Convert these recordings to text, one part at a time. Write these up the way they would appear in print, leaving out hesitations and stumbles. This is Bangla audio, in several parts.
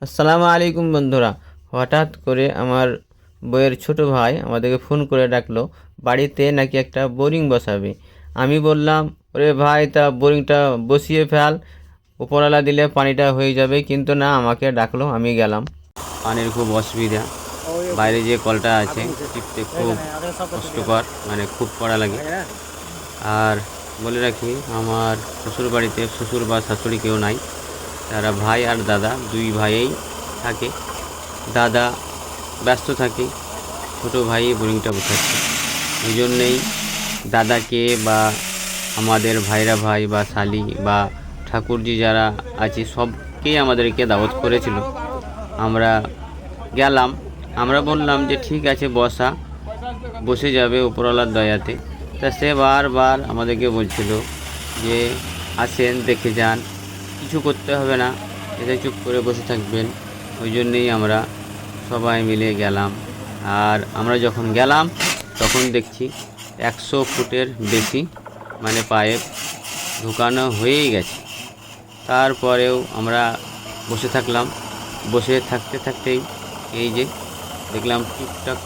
আসসালামু আলাইকুম বন্ধুরা। হঠাৎ করে আমার বইয়ের ছোট ভাই আমাদেরকে ফোন করে ডাকলো, বাড়িতে নাকি একটা বোরিং বসাবে। আমি বললাম, ওরে ভাই, তা বোরিংটা বসিয়ে ফেল, উপরওয়ালা দিলে পানিটা হয়ে যাবে। কিন্তু না, আমাকে ডাকলো, আমি গেলাম। পানির খুব অসুবিধা, বাইরে যে কলটা আছে টিপতে খুব কষ্টকর, মানে খুব কড়া লাগে। আর বলে রাখি, আমার শ্বশুর বাড়িতে শ্বশুর বা শাশুড়ি কেউ নাই, তারা ভাই আর দাদা, দুই ভাইয়েই থাকে। দাদা ব্যস্ত থাকে, ছোটো ভাই বোরিংটা বসাচ্ছে। ওই জন্যেই দাদাকে বা আমাদের ভাইরা ভাই বা শালি বা ঠাকুরজি যারা আছে সবকেই আমাদেরকে দাওয়াত করেছিল। আমরা গেলাম, আমরা বললাম যে ঠিক আছে বসা, বসে যাবে উপরওয়ালার দয়াতে। তা সে বারবার আমাদেরকে বলছিল যে আসেন, দেখে যান, কিছু করতে হবে না, এতে চুপ করে বসে থাকবেন। ওই জন্যেই আমরা সবাই মিলে গেলাম। আর আমরা যখন গেলাম তখন দেখছি 100 ফুটের বেশি মানে পাইপ ঢুকানো হয়েই গেছে। তারপরেও আমরা বসে থাকলাম। বসে থাকতে থাকতেই এই যে দেখলাম টুকটাক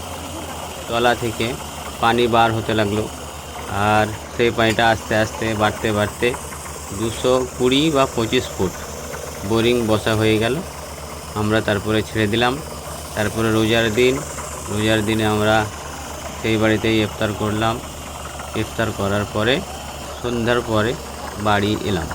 তলা থেকে পানি বার হতে লাগলো। আর সেই পানিটা আস্তে আস্তে বাড়তে বাড়তে 220 বা 25 ফুট বোরিং বসা হয়ে গেল। আমরা তারপরে ছেড়ে দিলাম। তারপরে রোজার দিনে আমরা সেই বাড়িতেই ইফতার করলাম। ইফতার করার পরে সন্ধ্যার পরে বাড়ি এলাম।